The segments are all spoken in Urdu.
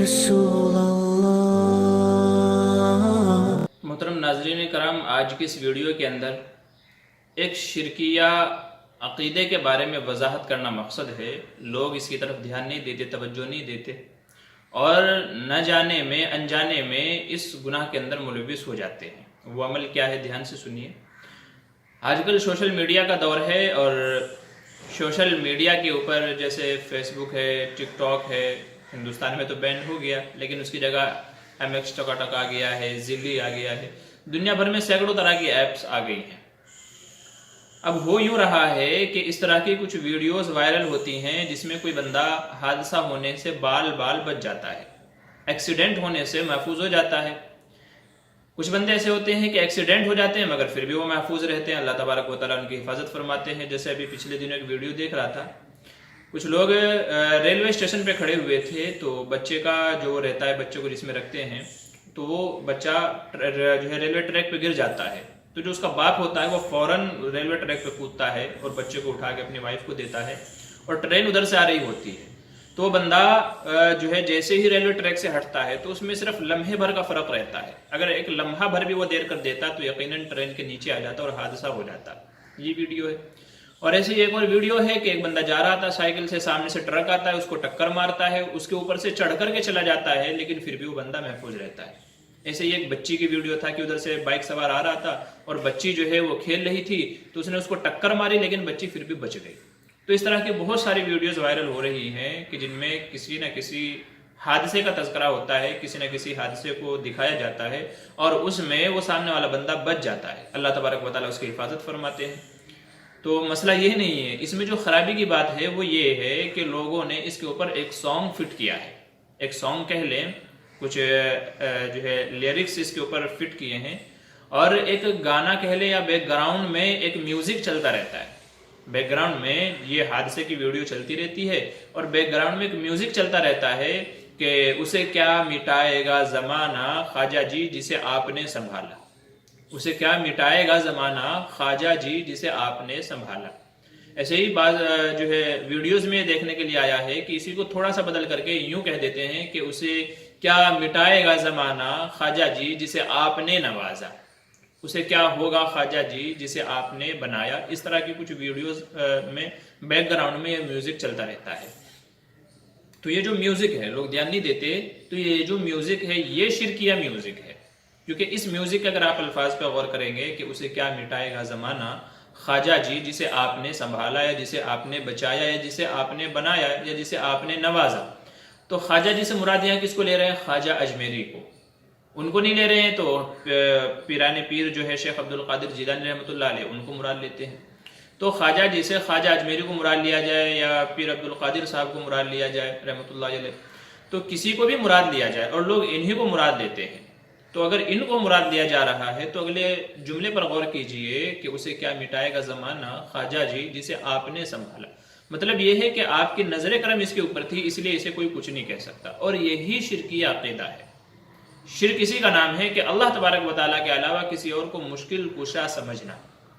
رسول اللہ۔ محترم ناظرین کرام، آج کی اس ویڈیو کے اندر ایک شرکیہ عقیدے کے بارے میں وضاحت کرنا مقصد ہے۔ لوگ اس کی طرف دھیان نہیں دیتے، توجہ نہیں دیتے، اور نہ جانے میں انجانے میں اس گناہ کے اندر ملوث ہو جاتے ہیں۔ وہ عمل کیا ہے، دھیان سے سنیے۔ آج کل سوشل میڈیا کا دور ہے، اور سوشل میڈیا کے اوپر جیسے فیس بک ہے، ٹک ٹاک ہے، ہندوستان میں تو بین ہو گیا، لیکن اس کی جگہ MX ٹکاٹک آ گیا ہے، زلی آ گیا ہے، دنیا بھر میں سینکڑوں طرح کی ایپس آ گئی ہیں۔ اب ہو یوں رہا ہے کہ اس طرح کی کچھ ویڈیوز وائرل ہوتی ہیں جس میں کوئی بندہ حادثہ ہونے سے بال بچ جاتا ہے، ایکسیڈنٹ ہونے سے محفوظ ہو جاتا ہے۔ کچھ بندے ایسے ہوتے ہیں کہ ایکسیڈنٹ ہو جاتے ہیں مگر پھر بھی وہ محفوظ رہتے ہیں، اللہ تبارک و تعالیٰ ان کی حفاظت فرماتے ہیں۔ جیسے ابھی پچھلے دنوں ایک ویڈیو دیکھ رہا تھا، کچھ لوگ ریلوے اسٹیشن پہ کھڑے ہوئے تھے، تو بچے کا جو رہتا ہے، بچے کو جس میں رکھتے ہیں، تو وہ بچہ جو ہے ریلوے ٹریک پہ گر جاتا ہے، تو جو اس کا باپ ہوتا ہے وہ فوراً ریلوے ٹریک پہ کودتا ہے اور بچے کو اٹھا کے اپنی وائف کو دیتا ہے، اور ٹرین ادھر سے آ رہی ہوتی ہے، تو وہ بندہ جو ہے جیسے ہی ریلوے ٹریک سے ہٹتا ہے تو اس میں صرف لمحے بھر کا فرق رہتا ہے۔ اگر ایک لمحہ بھر بھی وہ دیر کر دیتا تو یقیناً ٹرین کے نیچے آ جاتا اور حادثہ ہو جاتا۔ یہ ویڈیو ہے۔ اور ایسی ایک اور ویڈیو ہے کہ ایک بندہ جا رہا تھا سائیکل سے، سامنے سے ٹرک آتا ہے، اس کو ٹکر مارتا ہے، اس کے اوپر سے چڑھ کر کے چلا جاتا ہے، لیکن پھر بھی وہ بندہ محفوظ رہتا ہے۔ ایسے ہی ایک بچی کی ویڈیو تھا کہ ادھر سے بائک سوار آ رہا تھا اور بچی جو ہے وہ کھیل رہی تھی، تو اس نے اس کو ٹکر ماری لیکن بچی پھر بھی بچ گئی۔ تو اس طرح کی بہت ساری ویڈیوز وائرل ہو رہی ہیں کہ جن میں کسی نہ کسی حادثے کا تذکرہ ہوتا ہے، کسی نہ کسی حادثے کو دکھایا جاتا ہے، اور اس میں وہ سامنے والا بندہ بچ جاتا ہے۔ اللہ تبارک و تعالیٰ اس کی حفاظت فرماتے ہیں۔ تو مسئلہ یہ نہیں ہے، اس میں جو خرابی کی بات ہے وہ یہ ہے کہ لوگوں نے اس کے اوپر ایک سانگ فٹ کیا ہے، ایک سانگ کہہ لیں، کچھ جو ہے لیرکس اس کے اوپر فٹ کیے ہیں، اور ایک گانا کہہ لیں یا بیک گراؤنڈ میں ایک میوزک چلتا رہتا ہے۔ بیک گراؤنڈ میں یہ حادثے کی ویڈیو چلتی رہتی ہے اور بیک گراؤنڈ میں ایک میوزک چلتا رہتا ہے کہ اسے کیا مٹائے گا زمانہ خواجہ جی جسے آپ نے سنبھالا، اسے کیا مٹائے گا زمانہ خواجہ جی جسے آپ نے سنبھالا۔ ایسے ہی بعض جو ہے ویڈیوز میں دیکھنے کے لیے آیا ہے کہ اسی کو تھوڑا سا بدل کر کے یوں کہہ دیتے ہیں کہ اسے کیا مٹائے گا زمانہ خواجہ جی جسے آپ نے نوازا، اسے کیا ہوگا خواجہ جی جسے آپ نے بنایا۔ اس طرح کی کچھ ویڈیوز میں بیک گراؤنڈ میں یہ میوزک چلتا رہتا ہے۔ تو یہ جو میوزک ہے، لوگ دھیان نہیں دیتے، تو یہ جو میوزک ہے یہ شرکیہ میوزک ہے، کیونکہ اس میوزک کے اگر آپ الفاظ پہ غور کریں گے کہ اسے کیا مٹائے گا زمانہ خواجہ جی جسے آپ نے سنبھالا، یا جسے آپ نے بچایا، یا جسے آپ نے بنایا، یا جسے آپ نے نوازا، تو خواجہ جی سے مراد یہاں کس کو لے رہے ہیں؟ خواجہ اجمیری کو۔ ان کو نہیں لے رہے ہیں تو پیران پیر جو ہے شیخ عبدالقادر جیلانی رحمۃ اللہ علیہ، ان کو مراد لیتے ہیں۔ تو خواجہ جی سے خواجہ اجمیری کو مراد لیا جائے یا پیر عبدالقادر صاحب کو مراد لیا جائے رحمۃ اللہ علیہ، تو کسی کو بھی مراد لیا جائے اور لوگ انہی کو مراد لیتے ہیں۔ تو اگر ان کو مراد لیا جا رہا ہے تو اگلے جملے پر غور کیجئے کہ اسے کیا مٹائے گا زمانہ خواجہ جی جسے آپ نے سنبھالا، مطلب یہ ہے کہ آپ کی نظر کرم اس کے اوپر تھی، اس لیے اسے کوئی کچھ نہیں کہہ سکتا، اور یہی شرکیہ عقیدہ ہے۔ شرک اسی کا نام ہے کہ اللہ تبارک و تعالیٰ کے علاوہ کسی اور کو مشکل کشا سمجھنا،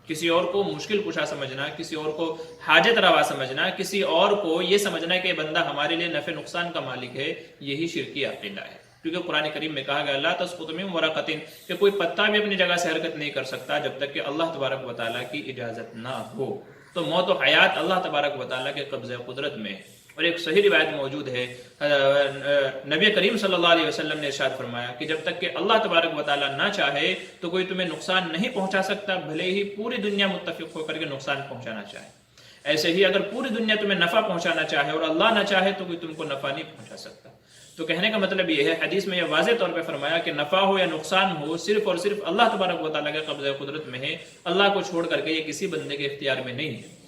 کسی اور کو مشکل کشا سمجھنا، کسی اور کو حاجت روا سمجھنا، کسی اور کو یہ سمجھنا کہ بندہ ہمارے لیے نفع نقصان کا مالک ہے، یہی شرکی عقیدہ ہے۔ کیونکہ قرآن کریم میں کہا گیا لا تسقط من ورقۃ، کہ کوئی پتا بھی اپنی جگہ سے حرکت نہیں کر سکتا جب تک کہ اللہ تبارک و تعالیٰ کی اجازت نہ ہو۔ تو موت و حیات اللہ تبارک و تعالیٰ کے قبضہ قدرت میں ہے۔ اور ایک صحیح روایت موجود ہے، نبی کریم صلی اللہ علیہ وسلم نے ارشاد فرمایا کہ جب تک کہ اللہ تبارک و تعالیٰ نہ چاہے تو کوئی تمہیں نقصان نہیں پہنچا سکتا، بھلے ہی پوری دنیا متفق ہو کر کے نقصان پہنچانا چاہے۔ ایسے ہی اگر پوری دنیا تمہیں نفع پہنچانا چاہے اور اللہ نہ چاہے تو کوئی تم کو نفع نہیں پہنچا سکتا۔ تو کہنے کا مطلب یہ ہے، حدیث میں یہ واضح طور پہ فرمایا کہ نفع ہو یا نقصان ہو صرف اور صرف اللہ تبارک و تعالیٰ کے قبضہ قدرت میں ہے، اللہ کو چھوڑ کر کے یہ کسی بندے کے اختیار میں نہیں ہے۔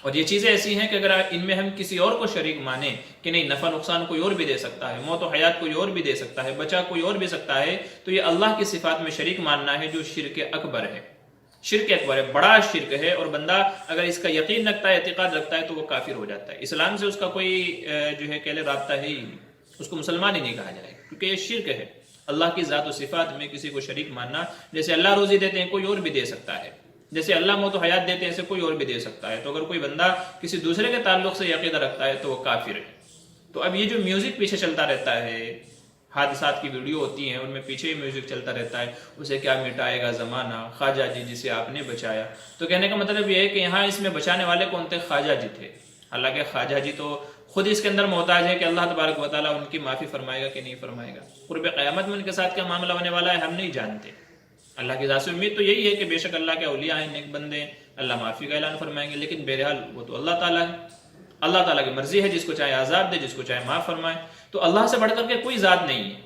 اور یہ چیزیں ایسی ہیں کہ اگر ان میں ہم کسی اور کو شریک مانیں کہ نہیں نفع نقصان کوئی اور بھی دے سکتا ہے، موت و حیات کوئی اور بھی دے سکتا ہے، بچا کوئی اور بھی سکتا ہے، تو یہ اللہ کی صفات میں شریک ماننا ہے، جو شرک اکبر ہے۔ شرک اکبر ہے، بڑا شرک ہے، اور بندہ اگر اس کا یقین رکھتا ہے، اعتقاد رکھتا ہے، تو وہ کافر ہو جاتا ہے۔ اسلام سے اس کا کوئی جو ہے کہ رابطہ ہے ہی نہیں، اس کو مسلمان ہی نہیں کہا جائے، کیونکہ یہ شرک ہے۔ اللہ کی ذات و صفات میں کسی کو شریک ماننا، جیسے اللہ روزی دیتے ہیں کوئی اور بھی دے سکتا ہے، جیسے اللہ موت و حیات دیتے ہیں ایسے کوئی اور بھی دے سکتا ہے، تو اگر کوئی بندہ کسی دوسرے کے تعلق سے عقیدہ رکھتا ہے تو وہ کافر ہے۔ تو اب یہ جو میوزک پیچھے چلتا رہتا ہے، حادثات کی ویڈیو ہوتی ہیں ان میں پیچھے ہی میوزک چلتا رہتا ہے، اسے کیا مٹائے گا زمانہ، خواجہ جی جسے آپ نے بچایا. تو کہنے کا مطلب یہ ہے کہ یہاں اس میں بچانے والے کون تھے؟ خواجہ جی تھے. حالانکہ خواجہ جی تو خود اس کے اندر محتاج ہے کہ اللہ تبارک و تعالیٰ ان کی معافی فرمائے گا کہ نہیں فرمائے گا. قرب قیامت میں ان کے ساتھ کیا معاملہ ہونے والا ہے ہم نہیں جانتے. اللہ کی ذات سے امید تو یہی ہے کہ بے شک اللہ کے اولیاء ہیں، نیک بندے ہیں، اللہ معافی کا اعلان فرمائیں گے. لیکن بہرحال وہ تو اللہ تعالیٰ ہے، اللہ تعالیٰ کی مرضی ہے، جس کو چاہے عذاب دے، جس کو چاہے معاف فرمائے. تو اللہ سے بڑھ کر کے کوئی ذات نہیں ہے،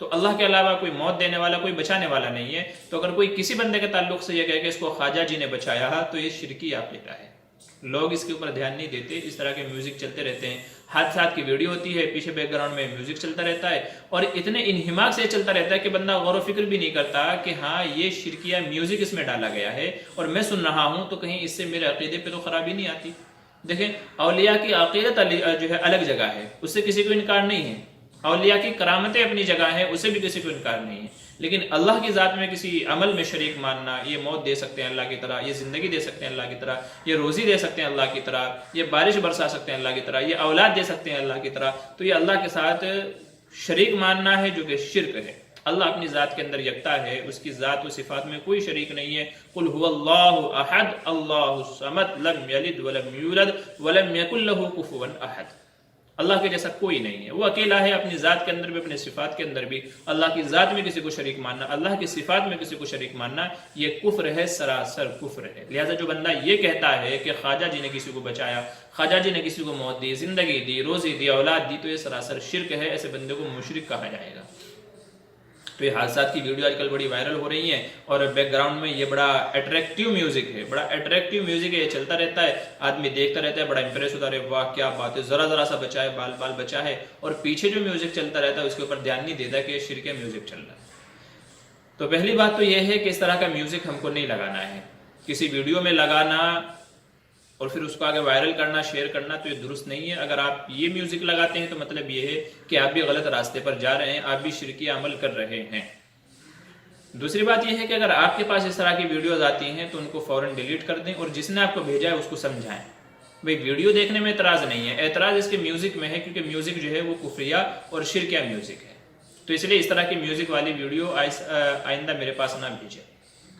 تو اللہ کے علاوہ کوئی موت دینے والا، کوئی بچانے والا نہیں ہے. تو اگر کوئی کسی بندے کے تعلق سے یہ کہے کہ اس کو خواجہ جی نے بچایا تو یہ شرکی عقیدہ ہے. لوگ اس کے اوپر دھیان نہیں دیتے، اس طرح کے میوزک چلتے رہتے ہیں. حادثات کی ویڈیو ہوتی ہے، پیچھے بیک گراؤنڈ میں میوزک چلتا رہتا ہے، اور اتنے انہماک سے چلتا رہتا ہے کہ بندہ غور و فکر بھی نہیں کرتا کہ ہاں یہ شرکیہ میوزک اس میں ڈالا گیا ہے اور میں سن رہا ہوں تو کہیں اس سے میرے عقیدے پہ تو خرابی نہیں آتی. دیکھیں اولیاء کی عقیدت جو ہے الگ جگہ ہے، اس سے کسی کو انکار نہیں ہے. اولیاء کی کرامتیں اپنی جگہ ہیں، اسے بھی کسی کو انکار نہیں ہے. لیکن اللہ کی ذات میں کسی عمل میں شریک ماننا، یہ موت دے سکتے ہیں اللہ کی طرح، یہ زندگی دے سکتے ہیں اللہ کی طرح، یہ روزی دے سکتے ہیں اللہ کی طرح، یہ بارش برسا سکتے ہیں اللہ کی طرح، یہ اولاد دے سکتے ہیں اللہ کی طرح، تو یہ اللہ کے ساتھ شریک ماننا ہے جو کہ شرک ہے. اللہ اپنی ذات کے اندر یکتا ہے، اس کی ذات و صفات میں کوئی شریک نہیں ہے. قل هو اللہ احد اللہ الصمد لم یلد ولم یولد ولم یکن له کفوا احد. اللہ کے جیسا کوئی نہیں ہے، وہ اکیلا ہے اپنی ذات کے اندر بھی، اپنے صفات کے اندر بھی. اللہ کی ذات میں کسی کو شریک ماننا، اللہ کی صفات میں کسی کو شریک ماننا، یہ کفر ہے، سراسر کفر ہے. لہٰذا جو بندہ یہ کہتا ہے کہ خواجہ جی نے کسی کو بچایا، خواجہ جی نے کسی کو موت دی، زندگی دی، روزی دی، اولاد دی، تو یہ سراسر شرک ہے. ایسے بندے کو مشرک کہا جائے گا. تو یہ حادثات کی ویڈیو آج کل بڑی وائرل ہو رہی ہیں، اور بیک گراؤنڈ میں یہ بڑا اٹریکٹیو میوزک ہے، بڑا اٹریکٹیو میوزک ہے، یہ چلتا رہتا ہے، آدمی دیکھتا رہتا ہے، بڑا امپریس ہوتا ہے، واہ کیا بات ہے، ذرا ذرا سا بچا ہے، بال بال بچا ہے، اور پیچھے جو میوزک چلتا رہتا ہے اس کے اوپر دھیان نہیں دیتا کہ یہ شرک میوزک چل رہا ہے. تو پہلی بات تو یہ ہے کہ اس طرح کا میوزک ہم کو نہیں لگانا ہے. کسی ویڈیو میں لگانا اور پھر اس کو آگے وائرل کرنا، شیئر کرنا، تو یہ درست نہیں ہے. اگر آپ یہ میوزک لگاتے ہیں تو مطلب یہ ہے کہ آپ بھی غلط راستے پر جا رہے ہیں، آپ بھی شرکی عمل کر رہے ہیں. دوسری بات یہ ہے کہ اگر آپ کے پاس اس طرح کی ویڈیوز آتی ہیں تو ان کو فوراً ڈیلیٹ کر دیں، اور جس نے آپ کو بھیجا ہے اس کو سمجھائیں. بھئی ویڈیو دیکھنے میں اعتراض نہیں ہے، اعتراض اس کے میوزک میں ہے، کیونکہ میوزک جو ہے وہ کفریہ اور شرکیہ میوزک ہے. تو اس لیے اس طرح کی میوزک والی ویڈیو آئندہ میرے پاس نہ بھیجیں.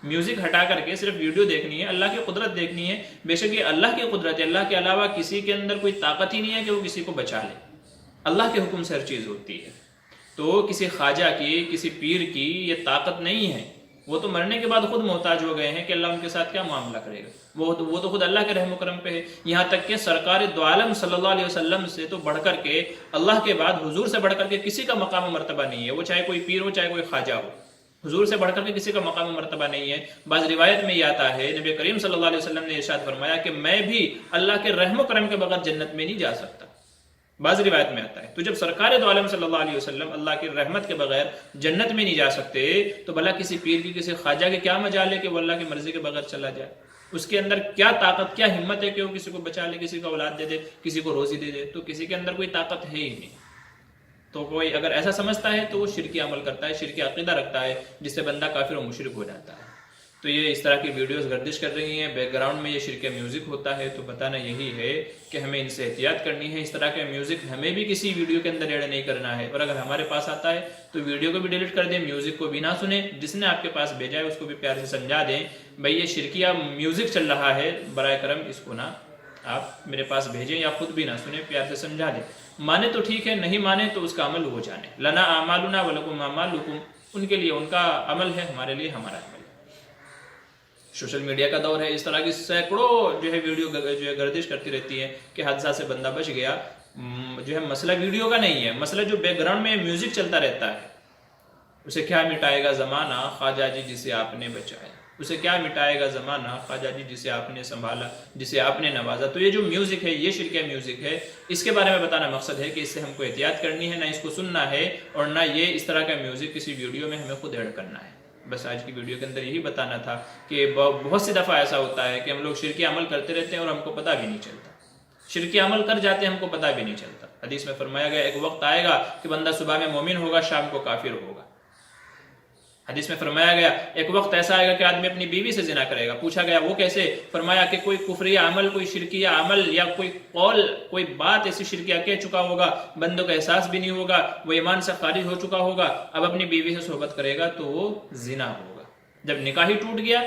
میوزک ہٹا کر کے صرف ویڈیو دیکھنی ہے، اللہ کی قدرت دیکھنی ہے. بے شک یہ اللہ کی قدرت ہے، اللہ کے علاوہ کسی کے اندر کوئی طاقت ہی نہیں ہے کہ وہ کسی کو بچا لے. اللہ کے حکم سے ہر چیز ہوتی ہے. تو کسی خواجہ کی، کسی پیر کی یہ طاقت نہیں ہے. وہ تو مرنے کے بعد خود محتاج ہو گئے ہیں کہ اللہ ان کے ساتھ کیا معاملہ کرے گا. وہ تو خود اللہ کے رحم و کرم پہ ہے. یہاں تک کہ سرکار دو عالم صلی اللہ علیہ وسلم سے تو بڑھ کر کے، اللہ کے بعد حضور سے بڑھ کر کے کسی کا مقام و مرتبہ نہیں ہے. وہ چاہے کوئی پیر ہو، چاہے کوئی خواجہ ہو، حضور سے بڑھ کر کے کسی کا مقام و مرتبہ نہیں ہے. بعض روایت میں یہ آتا ہے، نبی کریم صلی اللہ علیہ وسلم نے ارشاد فرمایا کہ میں بھی اللہ کے رحم و کرم کے بغیر جنت میں نہیں جا سکتا. بعض روایت میں آتا ہے. تو جب سرکار دو عالم صلی اللہ علیہ وسلم اللہ کی رحمت کے بغیر جنت میں نہیں جا سکتے، تو بھلا کسی پیر کی، کسی خواجہ کے کیا مجال ہے کہ وہ اللہ کی مرضی کے بغیر چلا جائے؟ اس کے اندر کیا طاقت، کیا ہمت ہے کہ وہ کسی کو بچا لے، کسی کو اولاد دے دے، کسی کو روزی دے دے؟ تو کسی کے اندر کوئی طاقت ہے ہی نہیں. تو کوئی اگر ایسا سمجھتا ہے تو وہ شرکی عمل کرتا ہے، شرکی عقیدہ رکھتا ہے، جس سے بندہ کافر و مشرک ہو جاتا ہے. تو یہ اس طرح کی ویڈیوز گردش کر رہی ہیں، بیک گراؤنڈ میں یہ شرکی میوزک ہوتا ہے. تو بتانا یہی ہے کہ ہمیں ان سے احتیاط کرنی ہے. اس طرح کے میوزک ہمیں بھی کسی ویڈیو کے اندر ایڈ نہیں کرنا ہے. اور اگر ہمارے پاس آتا ہے تو ویڈیو کو بھی ڈیلیٹ کر دیں، میوزک کو بھی نہ سنیں. جس نے آپ کے پاس بھیجا ہے اس کو بھی پیار سے سمجھا دیں، بھئی یہ شرکیہ میوزک چل رہا ہے، برائے کرم اس کو نہ آپ میرے پاس بھیجیں، یا خود بھی نہ سنیں، پیار سے سمجھا دیں. مانے تو ٹھیک ہے، نہیں مانے تو اس کا عمل وہ جانے. لنا اعمالنا ولکم اعمالکم، ان کے لیے ان کا عمل ہے، ہمارے لیے ہمارا عمل ہے. سوشل میڈیا کا دور ہے، اس طرح کی سینکڑوں جو ہے ویڈیو جو ہے گردش کرتی رہتی ہے کہ حادثہ سے بندہ بچ گیا. جو ہے مسئلہ ویڈیو کا نہیں ہے، مسئلہ جو بیک گراؤنڈ میں میوزک چلتا رہتا ہے. اسے کیا مٹائے گا زمانہ، خواجہ جی جسے آپ نے بچایا. اسے کیا مٹائے گا زمانہ، خواجہ جی جسے آپ نے سنبھالا، جسے آپ نے نوازا. تو یہ جو میوزک ہے یہ شرکیہ میوزک ہے. اس کے بارے میں بتانا مقصد ہے کہ اس سے ہم کو احتیاط کرنی ہے، نہ اس کو سننا ہے اور نہ یہ اس طرح کا میوزک کسی ویڈیو میں ہمیں خود ایڈ کرنا ہے. بس آج کی ویڈیو کے اندر یہی بتانا تھا کہ بہت سی دفعہ ایسا ہوتا ہے کہ ہم لوگ شرکی عمل کرتے رہتے ہیں اور ہم کو پتہ بھی نہیں چلتا. شرکی عمل کر جاتے ہیں، ہم کو پتہ بھی نہیں چلتا. حدیث میں فرمایا گیا ایک وقت آئے گا کہ بندہ صبح میں مومن ہوگا، شام کو کافر ہوگا. حدیث میں فرمایا گیا ایک وقت ایسا آئے گا کہ آدمی اپنی بیوی سے زنا کرے گا. پوچھا گیا وہ کیسے؟ فرمایا کہ کوئی کفری عمل، کوئی شرکی عمل یا کوئی قول، کوئی بات ایسی شرکیہ کہہ چکا ہوگا، بندوں کا احساس بھی نہیں ہوگا، وہ ایمان سے خارج ہو چکا ہوگا، اب اپنی بیوی سے صحبت کرے گا تو وہ زنا ہوگا. جب نکاح ہی ٹوٹ گیا،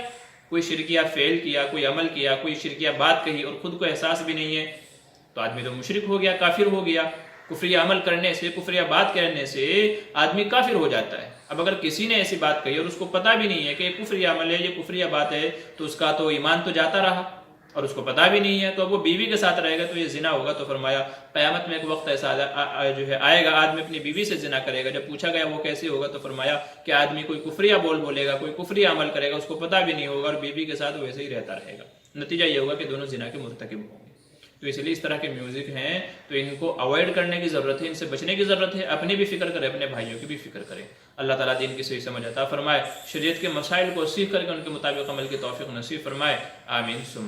کوئی شرکیہ فعل کیا، کوئی عمل کیا، کوئی شرکیہ بات کہی اور خود کو احساس بھی نہیں ہے، تو آدمی تو مشرک ہو گیا، کافر ہو گیا. کفری عمل کرنے سے، کفری بات کرنے سے آدمی کافر ہو جاتا ہے. اب اگر کسی نے ایسی بات کہی اور اس کو پتہ بھی نہیں ہے کہ یہ کفری عمل ہے، یہ کفری بات ہے، تو اس کا تو ایمان تو جاتا رہا اور اس کو پتہ بھی نہیں ہے، تو اب وہ بیوی کے ساتھ رہے گا تو یہ زنا ہوگا. تو فرمایا قیامت میں ایک وقت ایسا جو ہے آئے گا، آدمی اپنی بیوی سے زنا کرے گا. جب پوچھا گیا وہ کیسے ہوگا تو فرمایا کہ آدمی کوئی کفری بول بولے گا، کوئی کفری عمل کرے گا، اس کو پتہ بھی نہیں ہوگا اور بیوی کے ساتھ ویسے ہی رہتا رہے گا. نتیجہ یہ ہوگا کہ دونوں زنا کے مرتکب ہوں گے. تو اس لیے اس طرح کے میوزک ہیں تو ان کو اوائڈ کرنے کی ضرورت ہے، ان سے بچنے کی ضرورت ہے. اپنی بھی فکر کرے، اپنے بھائیوں کی بھی فکر کرے. اللہ تعالیٰ دین کی صحیح سمجھ عطا فرمائے، شریعت کے مسائل کو سیکھ کر کے ان کے مطابق عمل کی توفیق نصیب فرمائے. آمین ثم